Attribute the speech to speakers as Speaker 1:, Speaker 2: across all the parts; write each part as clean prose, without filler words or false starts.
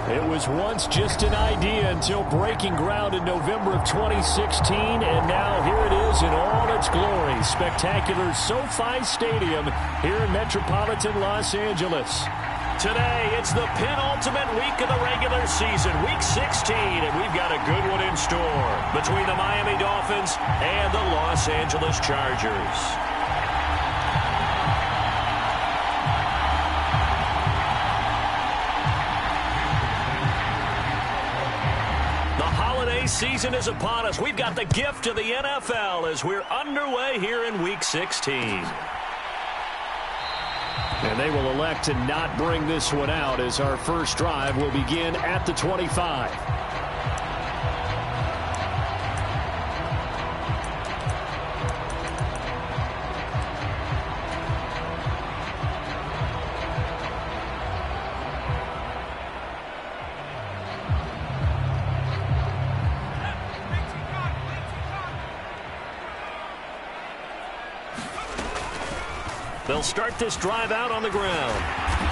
Speaker 1: It was once just an idea until breaking ground in November of 2016, and now here it is in all its glory. Spectacular SoFi Stadium here in metropolitan Los Angeles. Today, it's the penultimate week of the regular season, week 16, and we've got a good one in store between the Miami Dolphins and the Los Angeles Chargers. Season is upon us. We've got the gift of the NFL as we're underway here in Week 16. And they will elect to not bring this one out as our first drive will begin at the 25. They'll start this drive out on the ground.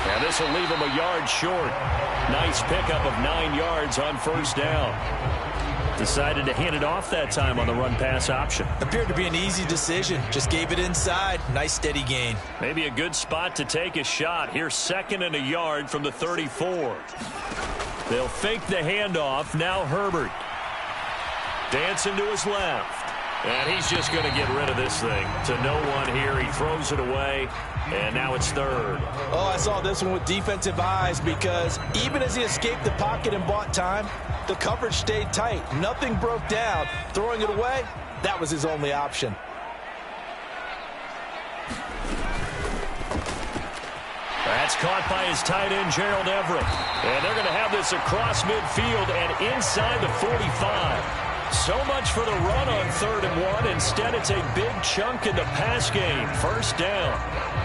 Speaker 1: And this will leave them a yard short. Nice pickup of 9 yards on first down. Decided to hand it off that time on the run-pass option.
Speaker 2: Appeared to be an easy decision. Just gave it inside. Nice steady gain.
Speaker 1: Maybe a good spot to take a shot. Here's 2nd and a yard from the 34. They'll fake the handoff. Now Herbert. Dancing to his left. And he's just going to get rid of this thing to no one here. He throws it away, and now it's 3rd.
Speaker 2: Oh, I saw this one with defensive eyes because even as he escaped the pocket and bought time, the coverage stayed tight. Nothing broke down. Throwing it away, that was his only option.
Speaker 1: That's caught by his tight end, Gerald Everett. And they're going to have this across midfield and inside the 45. So much for the run on 3rd and 1. Instead, it's a big chunk in the pass game. First down.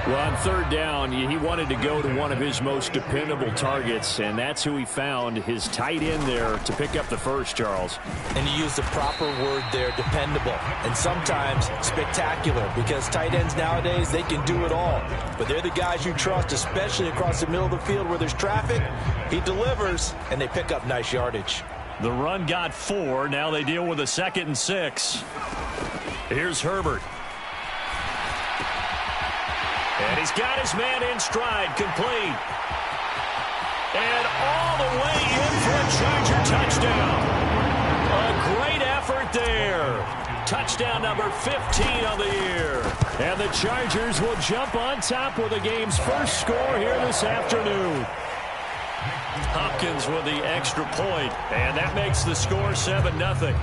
Speaker 1: Well, on 3rd down, he wanted to go to one of his most dependable targets, and that's who he found, his tight end there, to pick up the first, Charles.
Speaker 2: And he used the proper word there, dependable. And sometimes spectacular, because tight ends nowadays, they can do it all. But they're the guys you trust, especially across the middle of the field where there's traffic. He delivers, and they pick up nice yardage.
Speaker 1: The run got 4. Now they deal with a 2nd and 6. Here's Herbert. And he's got his man in stride, complete. And all the way in for a Charger touchdown. A great effort there. Touchdown number 15 on the year. And the Chargers will jump on top with the game's first score here this afternoon. Hopkins with the extra point, and that makes the score 7-0.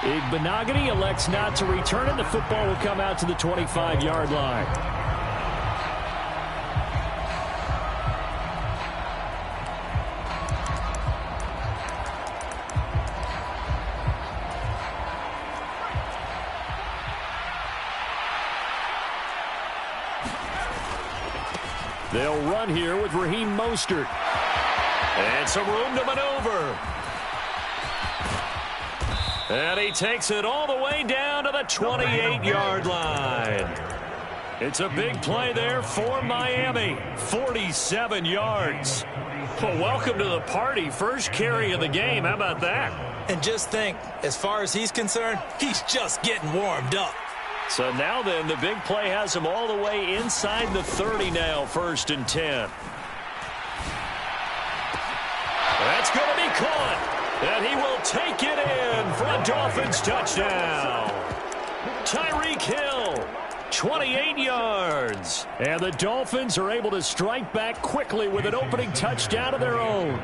Speaker 1: Igbenogany elects not to return it. The football will come out to the 25-yard line. They'll run here with Raheem Mostert. And some room to maneuver. And he takes it all the way down to the 28-yard line. It's a big play there for Miami. 47 yards. Well, welcome to the party. First carry of the game. How about that?
Speaker 2: And just think, as far as he's concerned, he's just getting warmed up.
Speaker 1: So now then, the big play has him all the way inside the 30 now, 1st and 10. That's going to be caught. And he will take it in for a Dolphins touchdown. Tyreek Hill, 28 yards. And the Dolphins are able to strike back quickly with an opening touchdown of their own.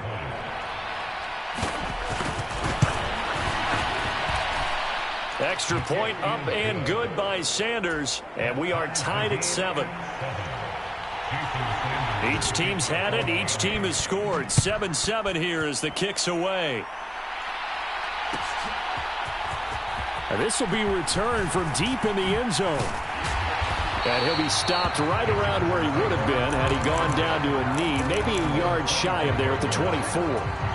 Speaker 1: Extra point up and good by Sanders. And we are tied at 7. Each team's had it. Each team has scored. 7-7 here as the kick's away. And this will be returned from deep in the end zone. And he'll be stopped right around where he would have been had he gone down to a knee, maybe a yard shy of there at the 24.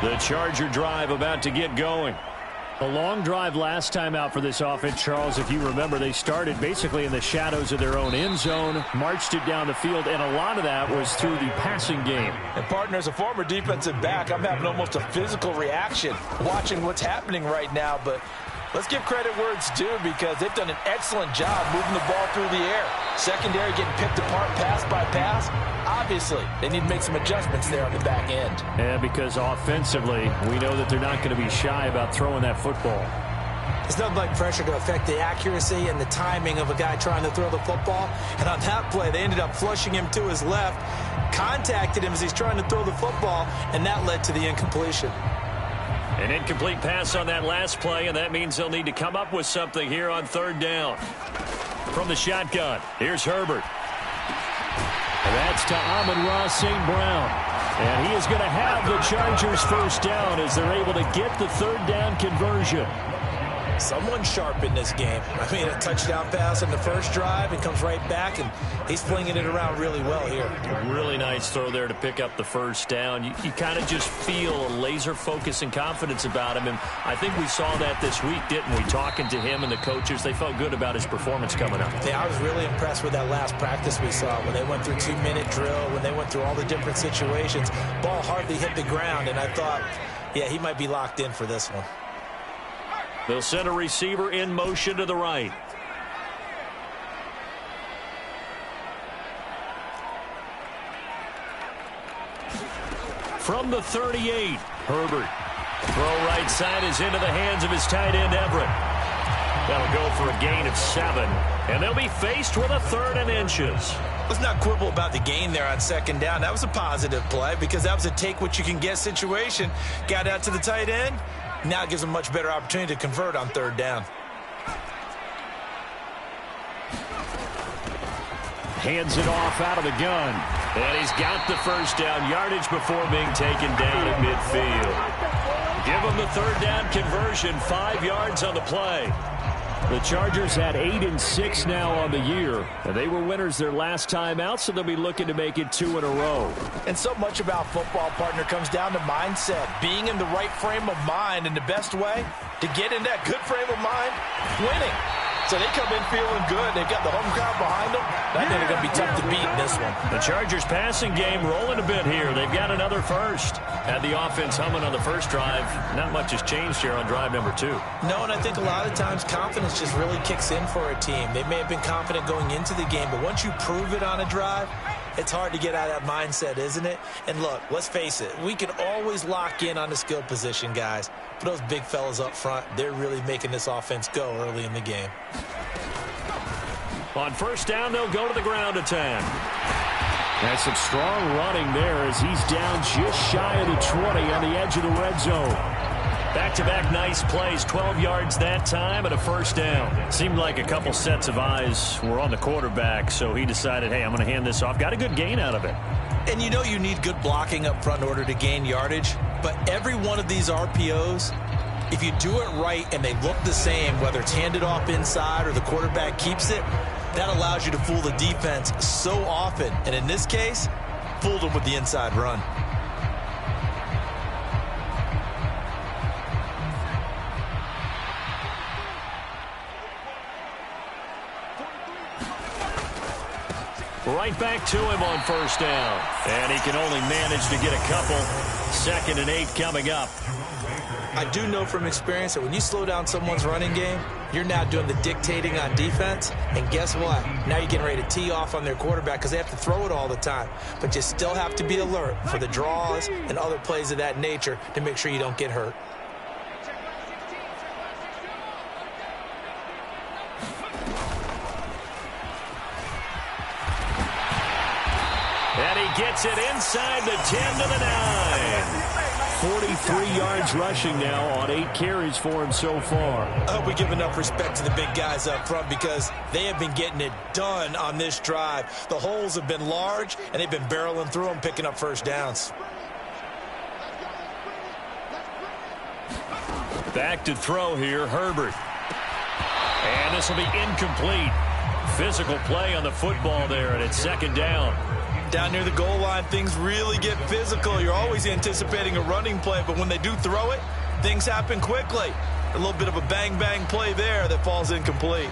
Speaker 1: The Charger drive about to get going. A long drive last time out for this offense, Charles. If you remember, they started basically in the shadows of their own end zone, marched it down the field, and a lot of that was through the passing game.
Speaker 2: And, partner, as a former defensive back, I'm having almost a physical reaction watching what's happening right now. But let's give credit where it's due because they've done an excellent job moving the ball through the air. Secondary getting picked apart pass by pass. Obviously, they need to make some adjustments there on the back end.
Speaker 1: And because offensively, we know that they're not going to be shy about throwing that football.
Speaker 3: There's nothing like pressure to affect the accuracy and the timing of a guy trying to throw the football. And on that play, they ended up flushing him to his left, contacted him as he's trying to throw the football, and that led to the incompletion.
Speaker 1: An incomplete pass on that last play, and that means they'll need to come up with something here on third down. From the shotgun, here's Herbert. And that's to Amon-Ra St. Brown. And he is going to have the Chargers first down as they're able to get the third down conversion.
Speaker 3: Someone sharp in this game. I mean, a touchdown pass on the first drive. It comes right back, and he's flinging it around really well here.
Speaker 1: A really nice throw there to pick up the first down. You kind of just feel a laser focus and confidence about him, and I think we saw that this week, didn't we? Talking to him and the coaches, they felt good about his performance coming up.
Speaker 3: Yeah, I was really impressed with that last practice we saw when they went through 2-minute drill, when they went through all the different situations. Ball hardly hit the ground, and I thought, yeah, he might be locked in for this one.
Speaker 1: They'll send a receiver in motion to the right. From the 38, Herbert. Throw right side is into the hands of his tight end, Everett. That'll go for a gain of 7. And they'll be faced with a 3rd and inches.
Speaker 3: Let's not quibble about the gain there on second down. That was a positive play because that was a take-what-you-can-get situation. Got out to the tight end. Now it gives them a much better opportunity to convert on third down.
Speaker 1: Hands it off out of the gun. And he's got the first down yardage before being taken down at midfield. Give him the third down conversion, 5 yards on the play. The Chargers had 8-6 now on the year, and they were winners their last time out, so they'll be looking to make it 2 in a row.
Speaker 2: And so much about football, partner, comes down to mindset. Being in the right frame of mind, and the best way to get in that good frame of mind, winning. So they come in feeling good. They've got the home crowd behind them. I think they're going to be tough to beat in this one.
Speaker 1: The Chargers passing game rolling a bit here. They've got another first. Had the offense humming on the first drive. Not much has changed here on drive number 2.
Speaker 3: No, and I think a lot of times confidence just really kicks in for a team. They may have been confident going into the game, but once you prove it on a drive, it's hard to get out of that mindset, isn't it? And look, let's face it, we can always lock in on the skill position, guys. But those big fellas up front, they're really making this offense go early in the game.
Speaker 1: On first down, they'll go to the ground attack. That's some strong running there as he's down just shy of the 20 on the edge of the red zone. Back-to-back nice plays, 12 yards that time and a first down. Seemed like a couple sets of eyes were on the quarterback, so he decided, hey, I'm going to hand this off. Got a good gain out of it.
Speaker 3: And you know you need good blocking up front in order to gain yardage, but every one of these RPOs, if you do it right and they look the same, whether it's handed off inside or the quarterback keeps it, that allows you to fool the defense so often. And in this case, fooled them with the inside run.
Speaker 1: Right back to him on first down. And he can only manage to get a couple. 2nd and 8 coming up.
Speaker 3: I do know from experience that when you slow down someone's running game, you're now doing the dictating on defense. And guess what? Now you're getting ready to tee off on their quarterback because they have to throw it all the time. But you still have to be alert for the draws and other plays of that nature to make sure you don't get hurt.
Speaker 1: And he gets it inside the 10 to the 9. 43 yards rushing now on 8 carries for him so far.
Speaker 3: I hope we give enough respect to the big guys up front because they have been getting it done on this drive. The holes have been large, and they've been barreling through them, picking up first downs.
Speaker 1: Back to throw here, Herbert. And this will be incomplete. Physical play on the football there, and it's 2nd down.
Speaker 3: Down near the goal line, things really get physical. You're always anticipating a running play, but when they do throw it, things happen quickly. A little bit of a bang-bang play there that falls incomplete.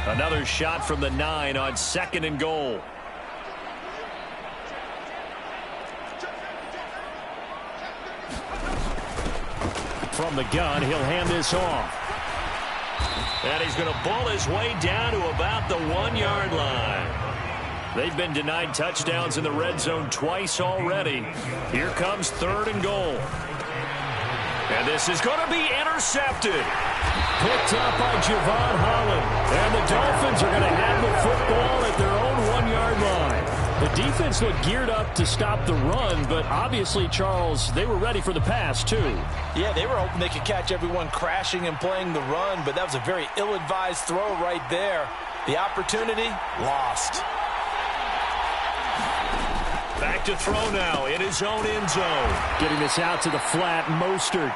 Speaker 1: Another shot from the 9 on 2nd and goal. From the gun, he'll hand this off. And he's going to ball his way down to about the 1-yard line. They've been denied touchdowns in the red zone twice already. Here comes 3rd and goal. And this is going to be intercepted. Picked up by Javon Holland. And the Dolphins are going to have the football at their own 1-yard line. The defense looked geared up to stop the run, but obviously, Charles, they were ready for the pass, too.
Speaker 3: Yeah, they were hoping they could catch everyone crashing and playing the run, but that was a very ill-advised throw right there. The opportunity, lost.
Speaker 1: Back to throw now in his own end zone. Getting this out to the flat, Mostert.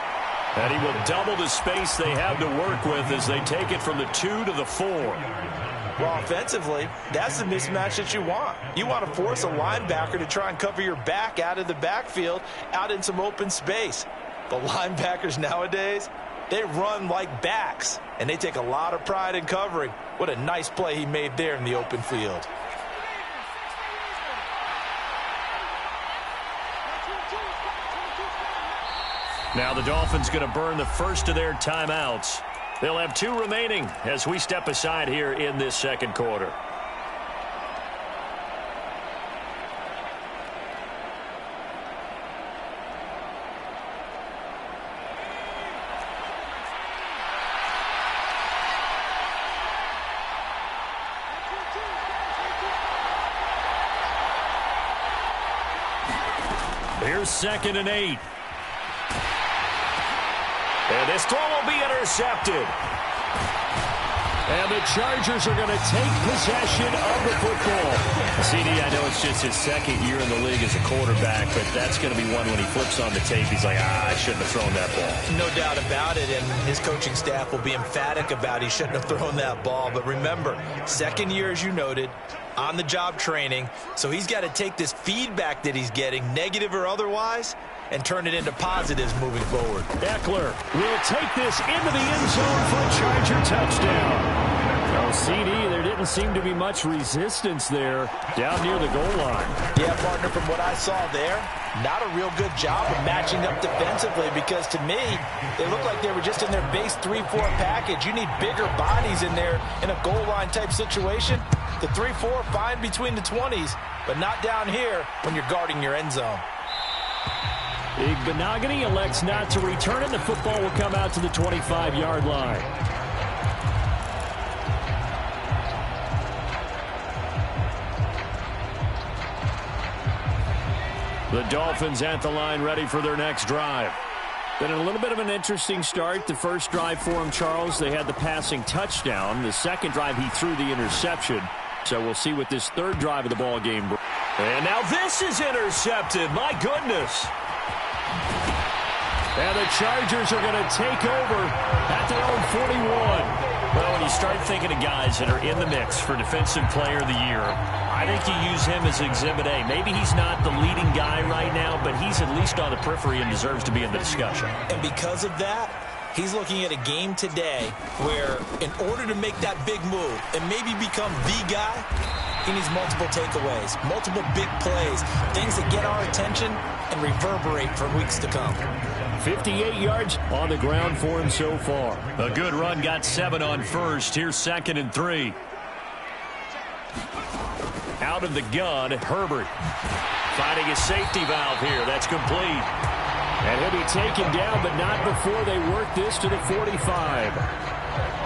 Speaker 1: And he will double the space they have to work with as they take it from the 2 to the 4.
Speaker 3: Well, offensively, that's the mismatch that you want. You want to force a linebacker to try and cover your back out of the backfield, out in some open space. The linebackers nowadays, they run like backs, and they take a lot of pride in covering. What a nice play he made there in the open field.
Speaker 1: Now the Dolphins going to burn the first of their timeouts. They'll have 2 remaining as we step aside here in this 2nd quarter. Here's 2nd and 8. And this throw will be intercepted. And the Chargers are going to take possession of the football. CD, I know it's just his 2nd year in the league as a quarterback, but that's going to be one when he flips on the tape. He's like, I shouldn't have thrown that ball.
Speaker 3: No doubt about it, and his coaching staff will be emphatic about he shouldn't have thrown that ball. But remember, 2nd year, as you noted, on-the-job training, so he's got to take this feedback that he's getting, negative or otherwise, and turn it into positives moving forward.
Speaker 1: Eckler will take this into the end zone for a Charger touchdown. Well, CD, there didn't seem to be much resistance there down near the goal line.
Speaker 3: Yeah, partner, from what I saw there, not a real good job of matching up defensively because, to me, they looked like they were just in their base 3-4 package. You need bigger bodies in there in a goal line type situation. The 3-4, fine between the 20s, but not down here when you're guarding your end zone.
Speaker 1: Igbenogany elects not to return it. The football will come out to the 25-yard line. The Dolphins at the line ready for their next drive. Been a little bit of an interesting start. The first drive for him, Charles, they had the passing touchdown. The second drive, he threw the interception. So we'll see what this 3rd drive of the ball game brings. And now this is intercepted. My goodness. And the Chargers are going to take over at their own 41. Well, when you start thinking of guys that are in the mix for Defensive Player of the Year, I think you use him as Exhibit A. Maybe he's not the leading guy right now, but he's at least on the periphery and deserves to be in the discussion.
Speaker 3: And because of that, he's looking at a game today where in order to make that big move and maybe become the guy, he needs multiple takeaways, multiple big plays, things that get our attention and reverberate for weeks to come.
Speaker 1: 58 yards on the ground for him so far. A good run, got 7 on first. Here's 2nd and 3. Out of the gun, Herbert. Finding a safety valve here. That's complete. And he'll be taken down, but not before they work this to the 45.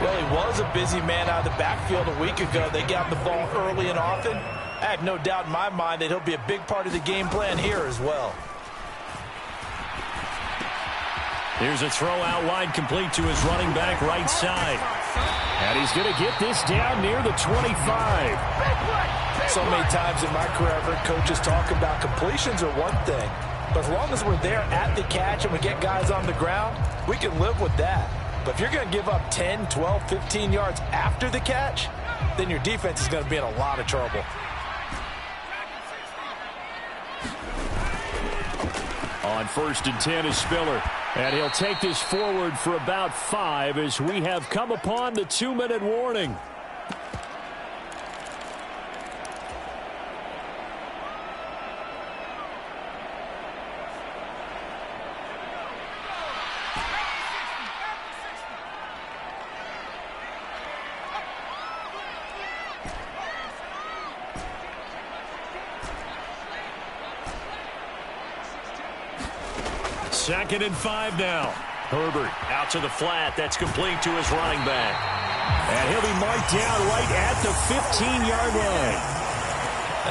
Speaker 3: Well, he was a busy man out of the backfield a week ago. They got the ball early and often. I have no doubt in my mind that he'll be a big part of the game plan here as well.
Speaker 1: Here's a throw out wide, complete to his running back right side. And he's going to get this down near the 25.
Speaker 3: So many times in my career, I've heard coaches talk about completions are one thing, But as long as we're there at the catch and we get guys on the ground, we can live with that. But if you're going to give up 10, 12, 15 yards after the catch, then your defense is going to be in a lot of trouble.
Speaker 1: On 1st and 10 is Spiller. And he'll take this forward for about 5 as we have come upon the 2-minute warning. Second and 5 now. Herbert out to the flat. That's complete to his running back. And he'll be marked down right at the 15-yard line.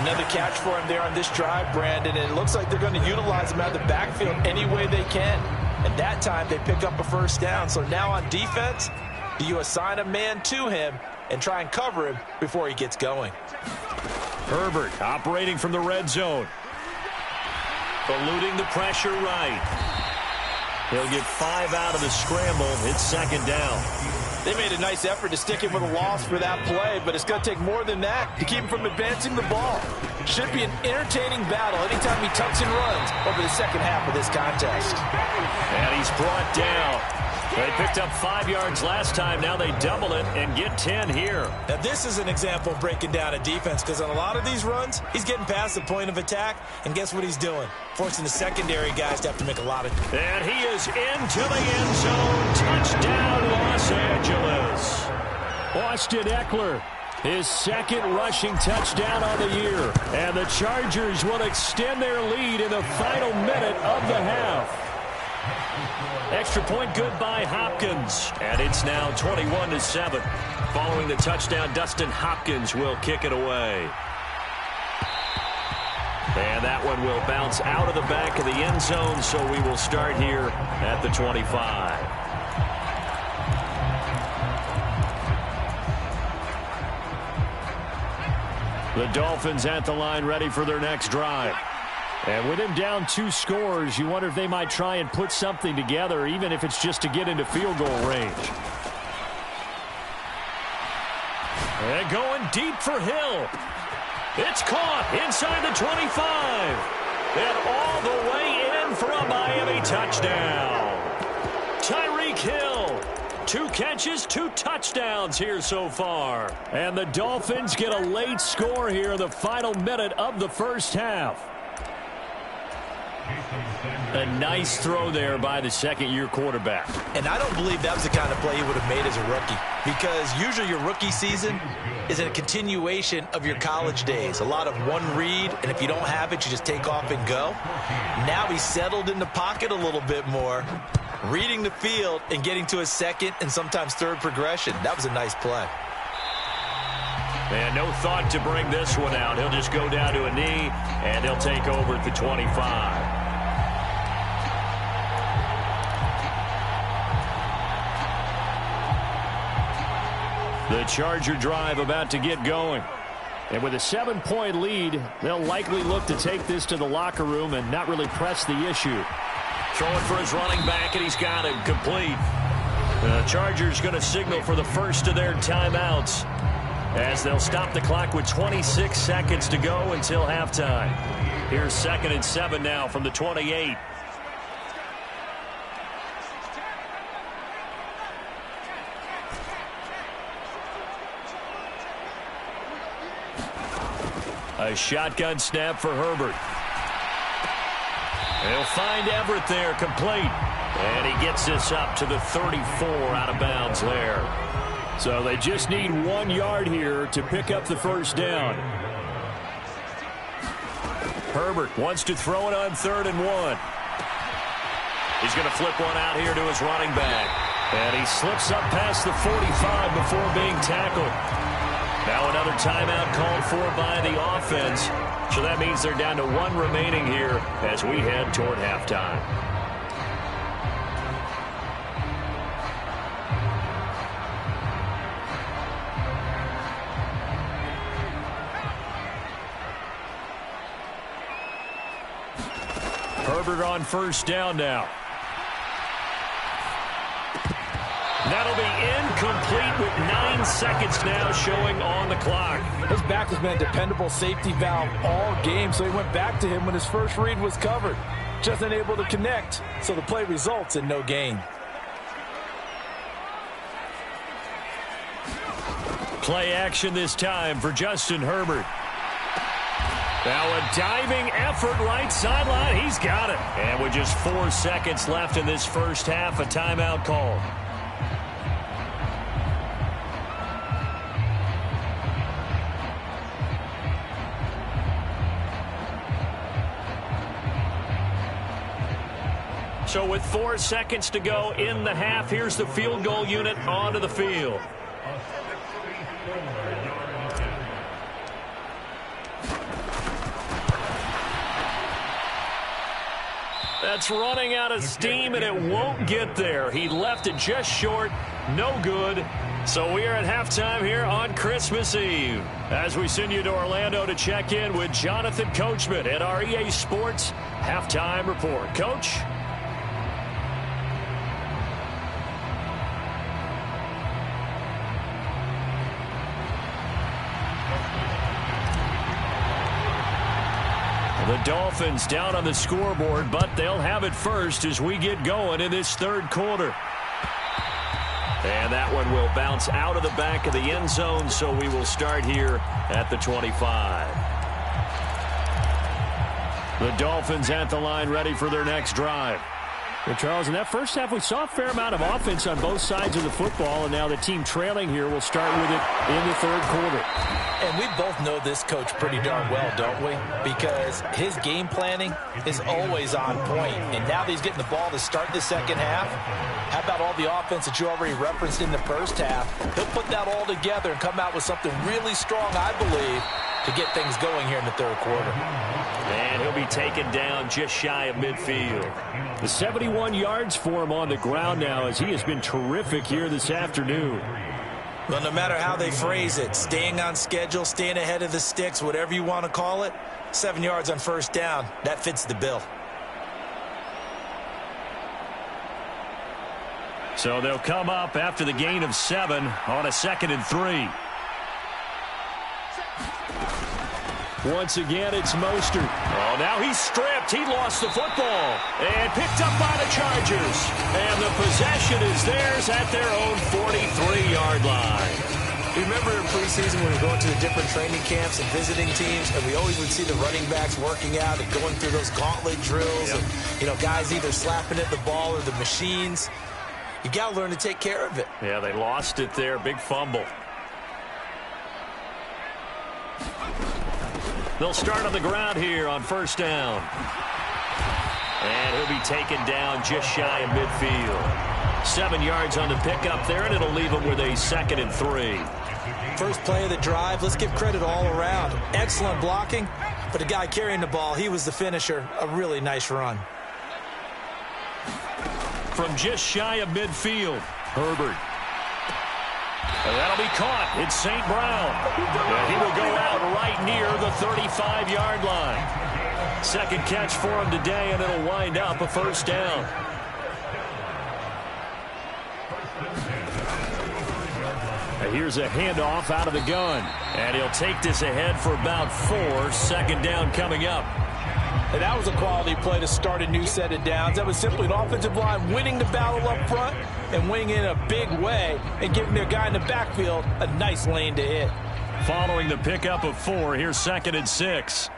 Speaker 3: Another catch for him there on this drive, Brandon. And it looks like they're going to utilize him out of the backfield any way they can. And that time they pick up a first down. So now on defense, do you assign a man to him and try and cover him before he gets going?
Speaker 1: Herbert operating from the red zone. Eluding the pressure right. He'll get 5 out of the scramble. It's second down.
Speaker 3: They made a nice effort to stick him with a loss for that play, but it's going to take more than that to keep him from advancing the ball. Should be an entertaining battle anytime he tucks and runs over the second half of this contest.
Speaker 1: And he's brought down. They picked up 5 yards last time. Now they double it and get 10 here.
Speaker 3: Now this is an example of breaking down a defense, because on a lot of these runs, he's getting past the point of attack, and guess what he's doing? Forcing the secondary guys to have to make a lot of...
Speaker 1: And he is into the end zone. Touchdown, Los Angeles. Austin Eckler, his second rushing touchdown on the year. And the Chargers will extend their lead in the final minute of the half. Extra point good by Hopkins. And it's now 21-7. Following the touchdown, Dustin Hopkins will kick it away. And that one will bounce out of the back of the end zone, so we will start here at the 25. The Dolphins at the line ready for their next drive. And with him down 2 scores, you wonder if they might try and put something together, even if it's just to get into field goal range. And going deep for Hill. It's caught inside the 25. And all the way in for a Miami touchdown. Tyreek Hill. 2 catches, 2 touchdowns here so far. And the Dolphins get a late score here in the final minute of the first half. A nice throw there by the second-year quarterback.
Speaker 3: And I don't believe that was the kind of play he would have made as a rookie, because usually your rookie season is a continuation of your college days. A lot of one read, and if you don't have it, you just take off and go. Now he's settled in the pocket a little bit more, reading the field and getting to his second and sometimes third progression. That was a nice play.
Speaker 1: And no thought to bring this one out. He'll just go down to a knee, and he'll take over at the 25. The Charger drive about to get going. And with a 7-point lead, they'll likely look to take this to the locker room and not really press the issue. Throwing for his running back, and he's got it complete. The Chargers going to signal for the first of their timeouts, as they'll stop the clock with 26 seconds to go until halftime. Here's 2nd and 7 now from the 28. A shotgun snap for Herbert. He'll find Everett there, complete. And he gets this up to the 34 out of bounds there. So they just need 1 yard here to pick up the first down. Herbert wants to throw it on 3rd and 1. He's going to flip one out here to his running back. And he slips up past the 45 before being tackled. Now another timeout called for by the offense. So that means they're down to 1 remaining here as we head toward halftime. Herbert on first down now. That'll be incomplete with 9 seconds now showing on the clock.
Speaker 2: His back has been a dependable safety valve all game, so he went back to him when his first read was covered. Just unable to connect, so the play results in no gain.
Speaker 1: Play action this time for Justin Herbert. Now a diving effort right sideline. He's got it. And with just 4 seconds left in this first half, a timeout call. So with 4 seconds to go in the half, here's the field goal unit onto the field. That's running out of steam, and it won't get there. He left it just short. No good. So we are at halftime here on Christmas Eve as we send you to Orlando to check in with Jonathan Coachman at our EA Sports Halftime Report. Coach? The Dolphins down on the scoreboard, but they'll have it first as we get going in this third quarter. And that one will bounce out of the back of the end zone, so we will start here at the 25. The Dolphins at the line ready for their next drive. Well, Charles, in that first half, we saw a fair amount of offense on both sides of the football, and now the team trailing here will start with it in the third quarter.
Speaker 2: And we both know this coach pretty darn well, don't we? Because his game planning is always on point. And now that he's getting the ball to start the second half, how about all the offense that you already referenced in the first half? He'll put that all together and come out with something really strong, I believe, to get things going here in the third quarter.
Speaker 1: And he'll be taken down just shy of midfield. The 71 yards for him on the ground now as he has been terrific here this afternoon.
Speaker 3: Well, no matter how they phrase it, staying on schedule, staying ahead of the sticks, whatever you want to call it, 7 yards on first down, that fits the bill.
Speaker 1: So they'll come up after the gain of 7 on a 2nd and 3. Once again, it's Mostert. Oh, now he's stripped. He lost the football. And picked up by the Chargers. And the possession is theirs at their own 43-yard line.
Speaker 3: Remember in preseason when we were going to the different training camps and visiting teams, and we always would see the running backs working out and going through those gauntlet drills, and, you know, guys either slapping at the ball or the machines. You got to learn to take care of it.
Speaker 1: Yeah, they lost it there. Big fumble. They'll start on the ground here on first down. And he'll be taken down just shy of midfield. 7 yards on the pickup there, and it'll leave him with a 2nd and 3.
Speaker 3: First play of the drive, let's give credit all around. Excellent blocking, but the guy carrying the ball, he was the finisher. A really nice run.
Speaker 1: From just shy of midfield, Herbert. And that'll be caught. It's St. Brown. And he will go out right near the 35-yard line. Second catch for him today, and it'll wind up a first down. And here's a handoff out of the gun. And he'll take this ahead for about 4. 2nd down coming up.
Speaker 2: And that was a quality play to start a new set of downs. That was simply an offensive line winning the battle up front and winning in a big way and giving their guy in the backfield a nice lane to hit.
Speaker 1: Following the pickup of 4, here's 2nd and 6.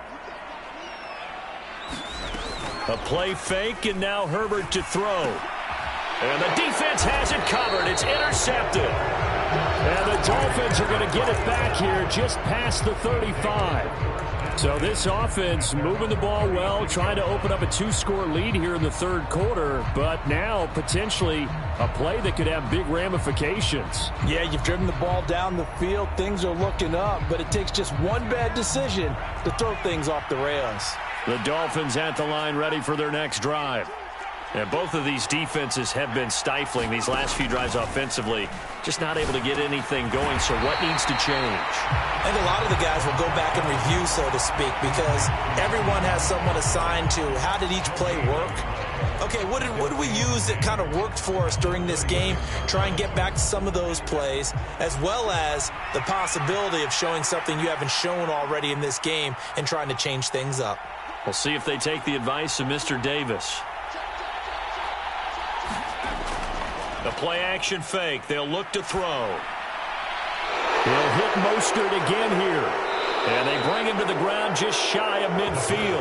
Speaker 1: A play fake, and now Herbert to throw. And the defense has it covered. It's intercepted. And the Dolphins are going to get it back here just past the 35. So this offense moving the ball well, trying to open up a 2-score lead here in the third quarter, but now potentially a play that could have big ramifications.
Speaker 2: Yeah, you've driven the ball down the field. Things are looking up, but it takes just one bad decision to throw things off the rails.
Speaker 1: The Dolphins at the line ready for their next drive. And both of these defenses have been stifling these last few drives offensively. Just not able to get anything going, so what needs to change?
Speaker 3: I think a lot of the guys will go back and review, so to speak, because everyone has someone assigned to how did each play work. Okay, what did we use that kind of worked for us during this game? Try and get back to some of those plays, as well as the possibility of showing something you haven't shown already in this game and trying to change things up.
Speaker 1: We'll see if they take the advice of Mr. Davis. The play-action fake. They'll look to throw. He'll hit Mostert again here. And they bring him to the ground just shy of midfield.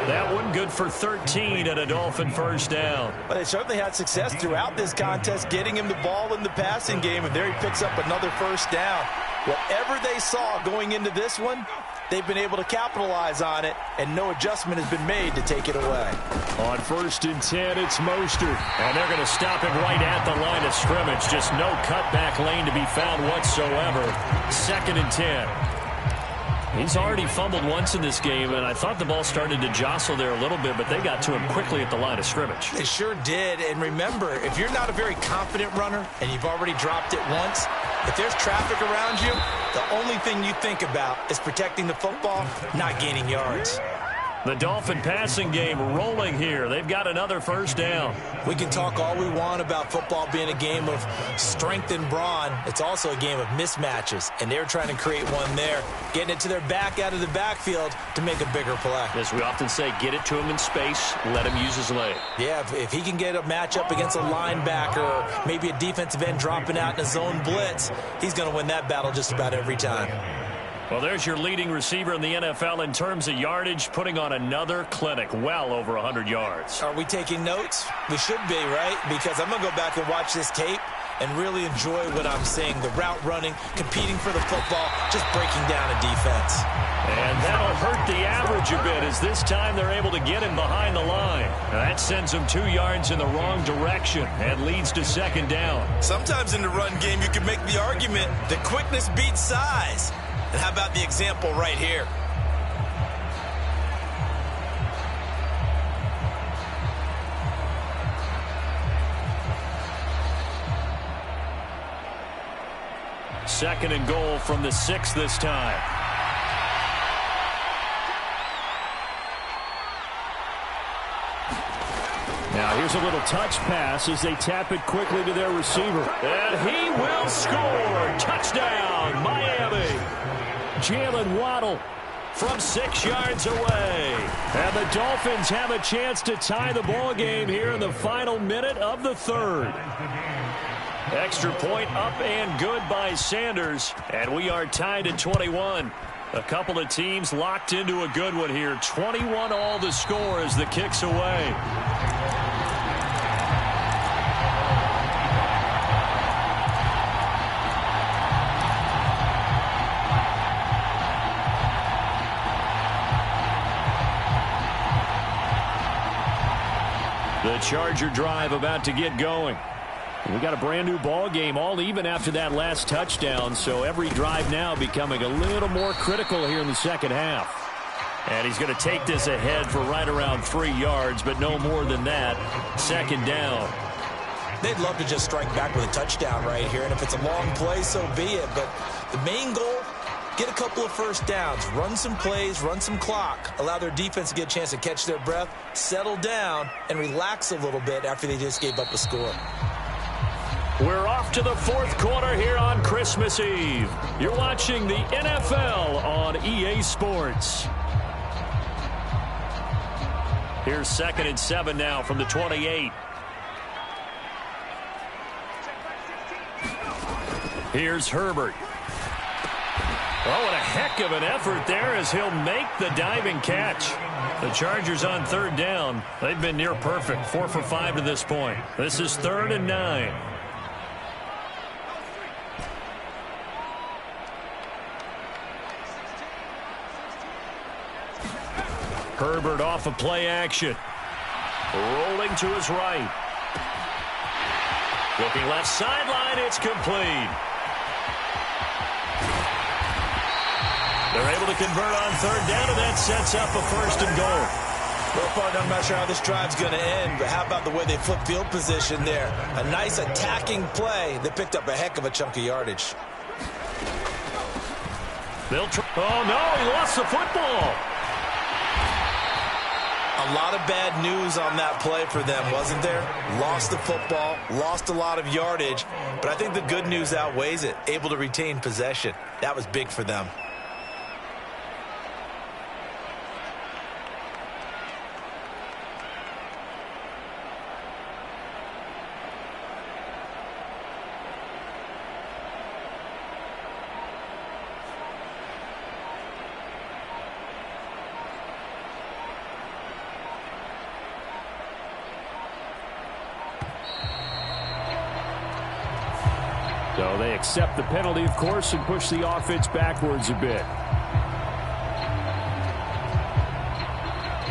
Speaker 1: That one good for 13 and a Dolphin first down.
Speaker 2: But they certainly had success throughout this contest getting him the ball in the passing game, and there he picks up another first down. Whatever they saw going into this one, they've been able to capitalize on it, and no adjustment has been made to take it away.
Speaker 1: On 1st and 10, it's Mostert. And they're going to stop him right at the line of scrimmage. Just no cutback lane to be found whatsoever. 2nd and 10. He's already fumbled once in this game, and I thought the ball started to jostle there a little bit, but they got to him quickly at the line of scrimmage.
Speaker 3: They sure did. And remember, if you're not a very confident runner and you've already dropped it once, if there's traffic around you, the only thing you think about is protecting the football, not gaining yards.
Speaker 1: The Dolphin passing game rolling here. They've got another first down.
Speaker 3: We can talk all we want about football being a game of strength and brawn. It's also a game of mismatches, and they're trying to create one there, getting it to their back out of the backfield to make a bigger play.
Speaker 1: As we often say, get it to him in space, let him use his leg.
Speaker 3: Yeah, if he can get a matchup against a linebacker or maybe a defensive end dropping out in a zone blitz, he's going to win that battle just about every time.
Speaker 1: Well, there's your leading receiver in the NFL in terms of yardage, putting on another clinic, well over 100 yards.
Speaker 3: Are we taking notes? We should be, right? Because I'm going to go back and watch this tape and really enjoy what I'm seeing. The route running, competing for the football, just breaking down a defense.
Speaker 1: And that'll hurt the average a bit as this time they're able to get him behind the line. That sends him 2 yards in the wrong direction and leads to 2nd down.
Speaker 2: Sometimes in the run game, you can make the argument that quickness beats size. And how about the example right here?
Speaker 1: Second and goal from the 6 this time. Now here's a little touch pass as they tap it quickly to their receiver. And he will score. Touchdown, Miami. Jalen Waddle from 6 yards away. And the Dolphins have a chance to tie the ball game here in the final minute of the 3rd. Extra point up and good by Sanders. And we are tied at 21. A couple of teams locked into a good one here. 21 all the score as the kick's away. The Charger drive about to get going. We got a brand new ball game, all even after that last touchdown, so every drive now becoming a little more critical here in the second half. And he's going to take this ahead for right around 3 yards, but no more than that. 2nd down.
Speaker 3: They'd love to just strike back with a touchdown right here, and if it's a long play, so be it. But the main goal, get a couple of first downs, run some plays, run some clock, allow their defense to get a chance to catch their breath, settle down, and relax a little bit after they just gave up a score.
Speaker 1: We're off to the 4th quarter here on Christmas Eve. You're watching the NFL on EA Sports. Here's 2nd and 7 now from the 28. Here's Herbert. Oh, what a heck of an effort there as he'll make the diving catch. The Chargers on 3rd down. They've been near perfect, 4 for 5 to this point. This is 3rd and 9. Herbert off of play action. Rolling to his right. Looking left sideline, it's complete. They're able to convert on 3rd down, and that sets up a 1st and goal.
Speaker 3: Well, partner, I'm not sure how this drive's going to end, but how about the way they flip field position there? A nice attacking play that picked up a heck of a chunk of yardage.
Speaker 1: Oh, no, he lost the football.
Speaker 3: A lot of bad news on that play for them, wasn't there? Lost the football, lost a lot of yardage, but I think the good news outweighs it. Able to retain possession. That was big for them.
Speaker 1: So they accept the penalty, of course, and push the offense backwards a bit.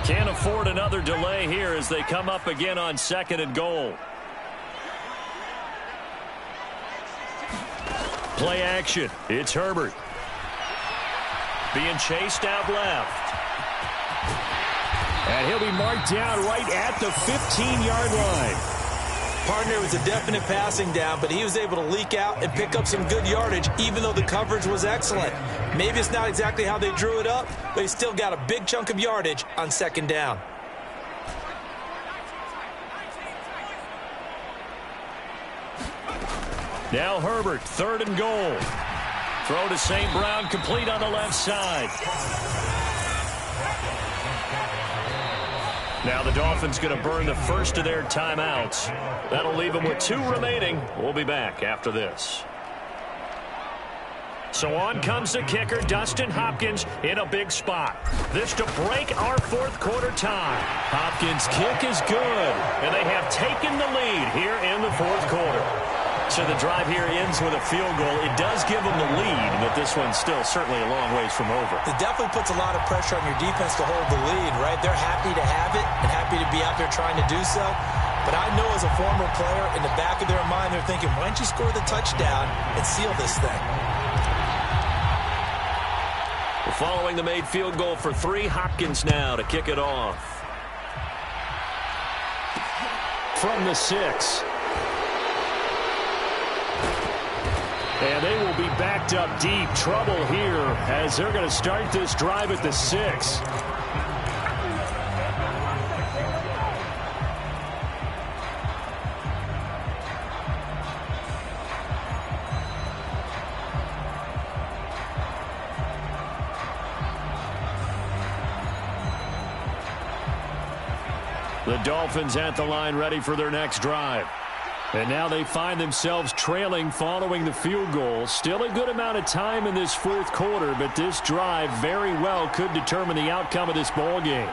Speaker 1: Can't afford another delay here as they come up again on 2nd and goal. Play action. It's Herbert. Being chased out left. And he'll be marked down right at the 15-yard line.
Speaker 3: Partner, was a definite passing down, but he was able to leak out and pick up some good yardage, even though the coverage was excellent. Maybe it's not exactly how they drew it up, but he still got a big chunk of yardage on 2nd down.
Speaker 1: Now Herbert, 3rd and goal. Throw to St. Brown, complete on the left side. Now the Dolphins going to burn the first of their timeouts. That'll leave them with 2 remaining. We'll be back after this. So on comes the kicker, Dustin Hopkins, in a big spot. This to break our 4th quarter tie. Hopkins' kick is good, and they have taken the lead here in the 4th quarter. So the drive here ends with a field goal. It does give them the lead, but this one's still certainly a long ways from over.
Speaker 3: It definitely puts a lot of pressure on your defense to hold the lead, right? They're happy to have it and happy to be out there trying to do so. But I know as a former player, in the back of their mind, they're thinking, why don't you score the touchdown and seal this thing?
Speaker 1: Well, following the made field goal for 3, Hopkins now to kick it off. From the 6. And they will be backed up deep. Trouble here as they're going to start this drive at the 6. The Dolphins at the line ready for their next drive. And now they find themselves trailing following the field goal. Still a good amount of time in this 4th quarter, but this drive very well could determine the outcome of this ball game.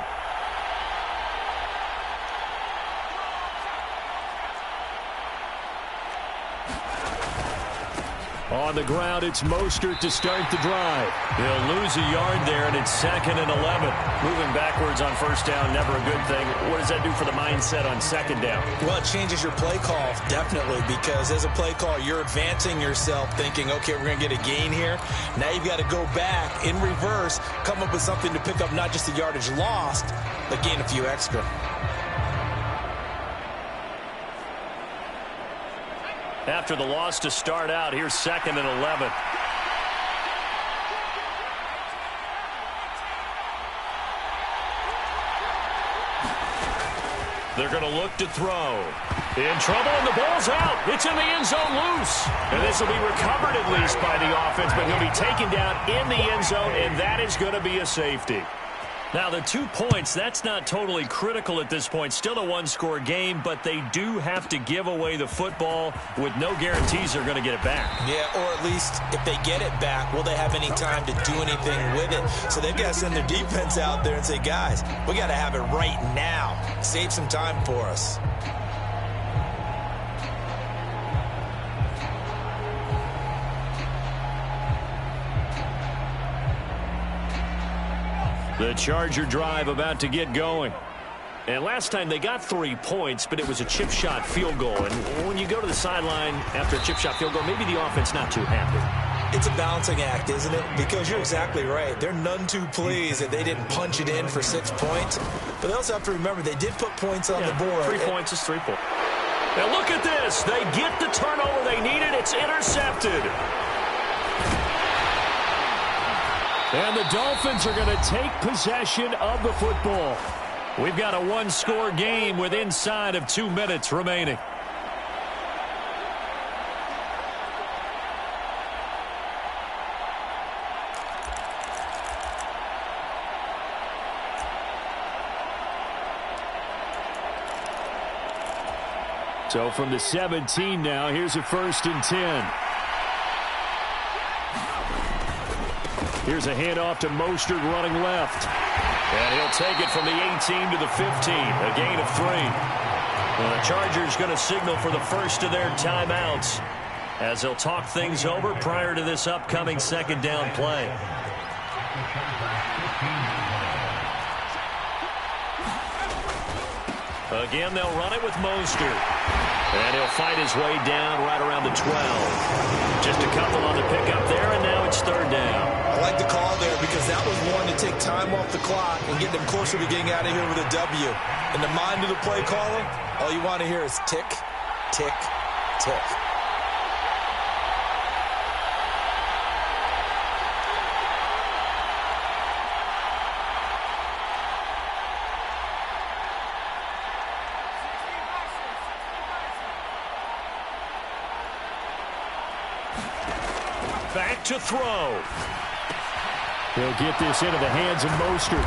Speaker 1: On the ground, it's Mostert to start the drive. They'll lose a yard there, and it's 2nd and 11. Moving backwards on 1st down, never a good thing. What does that do for the mindset on 2nd down?
Speaker 3: Well, it changes your play call, definitely, because as a play call, you're advancing yourself, thinking, okay, we're going to get a gain here. Now you've got to go back in reverse, come up with something to pick up not just the yardage lost, but gain a few extra.
Speaker 1: After the loss to start out, here's 2nd and 11. They're going to look to throw. In trouble, and the ball's out. It's in the end zone loose. And this will be recovered at least by the offense, but he'll be taken down in the end zone, and that is going to be a safety. Now, the 2 points, that's not totally critical at this point. Still a one-score game, but they do have to give away the football with no guarantees they're going to get it back.
Speaker 3: Yeah, or at least if they get it back, will they have any time to do anything with it? So they've got to send their defense out there and say, guys, we got to have it right now. Save some time for us.
Speaker 1: The Charger drive about to get going. And last time they got 3 points, but it was a chip shot field goal. And when you go to the sideline after a chip shot field goal, maybe the offense not too happy.
Speaker 3: It's a balancing act, isn't it? Because you're exactly right. They're none too pleased that they didn't punch it in for 6 points. But they also have to remember they did put points on the board.
Speaker 1: 3 points is 3 points. Now look at this. They get the turnover they needed. It's intercepted. And the Dolphins are going to take possession of the football. We've got a one-score game with inside of 2 minutes remaining. So from the 17 now, here's a 1st and 10. Here's a handoff to Mostert running left. And he'll take it from the 18 to the 15, a gain of 3. Well, the Chargers going to signal for the first of their timeouts as they'll talk things over prior to this upcoming 2nd down play. Again, they'll run it with Mostert. And he'll fight his way down right around the 12. Just a couple on the pickup there, and now it's 3rd down.
Speaker 3: I like the call there because that was one to take time off the clock and get them closer to getting out of here with a W. In the mind of the play caller, all you want to hear is tick, tick, tick.
Speaker 1: Back to throw. He'll get this into the hands of Mostert.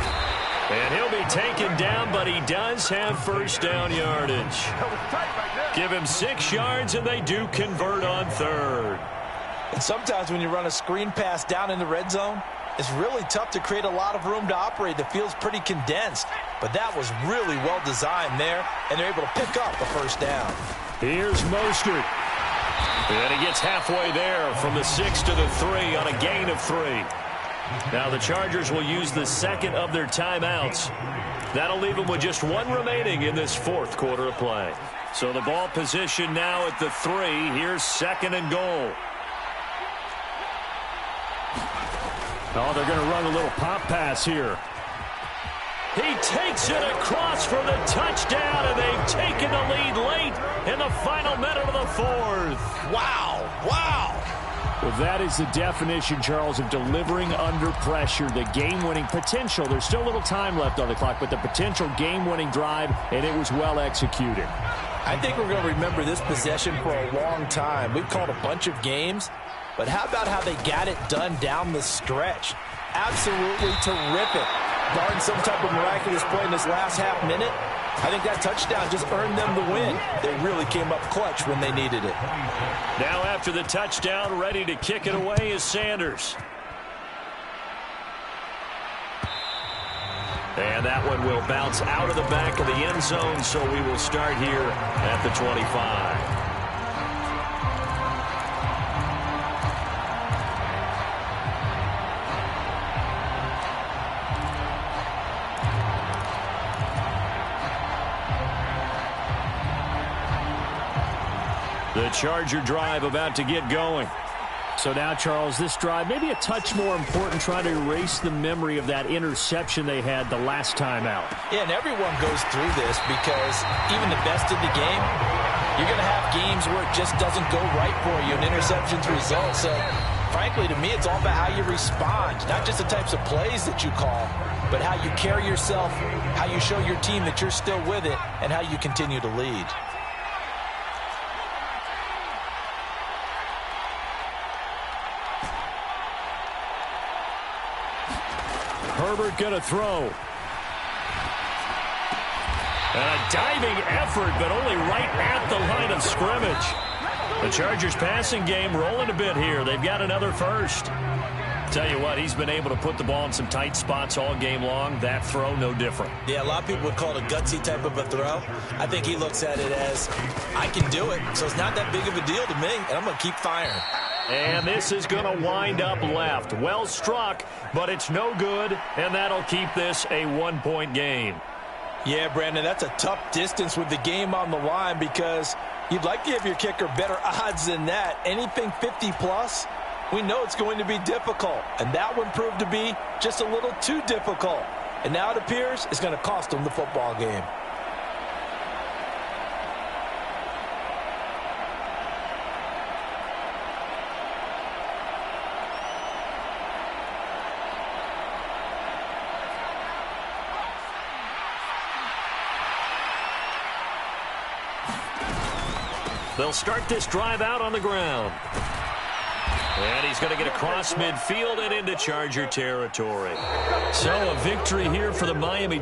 Speaker 1: And he'll be taken down, but he does have 1st down yardage. Give him 6 yards, and they do convert on 3rd.
Speaker 3: And sometimes when you run a screen pass down in the red zone, it's really tough to create a lot of room to operate. The field's pretty condensed. But that was really well designed there, and they're able to pick up the 1st down.
Speaker 1: Here's Mostert. And he gets halfway there from the 6 to the 3 on a gain of 3. Now the Chargers will use the 2nd of their timeouts. That'll leave them with just 1 remaining in this 4th quarter of play. So the ball position now at the 3. Here's 2nd and goal. Oh, they're going to run a little pop pass here. He takes it across for the touchdown, and they've taken the lead late in the final minute of the 4th.
Speaker 3: Wow, wow.
Speaker 1: Well, that is the definition, Charles, of delivering under pressure. The game-winning potential. There's still a little time left on the clock, but the potential game-winning drive, and it was well executed.
Speaker 3: I think we're going to remember this possession for a long time. We've called a bunch of games, but how about how they got it done down the stretch? Absolutely terrific. Barring some type of miraculous play in this last half minute, I think that touchdown just earned them the win. They really came up clutch when they needed it.
Speaker 1: Now after the touchdown, ready to kick it away is Sanders. And that one will bounce out of the back of the end zone, so we will start here at the 25. The Charger drive about to get going. So now, Charles, this drive maybe a touch more important, trying to erase the memory of that interception they had the last time out.
Speaker 3: Yeah, and everyone goes through this because even the best in the game, you're going to have games where it just doesn't go right for you, and interceptions result. So, frankly, to me, it's all about how you respond, not just the types of plays that you call, but how you carry yourself, how you show your team that you're still with it, and how you continue to lead.
Speaker 1: Herbert going to throw. And a diving effort, but only right at the line of scrimmage. The Chargers passing game rolling a bit here. They've got another 1st. Tell you what, he's been able to put the ball in some tight spots all game long. That throw, no different.
Speaker 3: Yeah, a lot of people would call it a gutsy type of a throw. I think he looks at it as, I can do it, so it's not that big of a deal to me, and I'm going to keep firing.
Speaker 1: And this is going to wind up left. Well struck, but it's no good, and that'll keep this a 1-point game.
Speaker 3: Yeah, Brandon, that's a tough distance with the game on the line because you'd like to give your kicker better odds than that. Anything 50-plus,
Speaker 2: We know it's going to be difficult, and that one proved to be just a little too difficult. And now it appears it's going to cost them the football game.
Speaker 1: They'll start this drive out on the ground. And he's going to get across midfield and into Charger territory. So a victory here for the Miami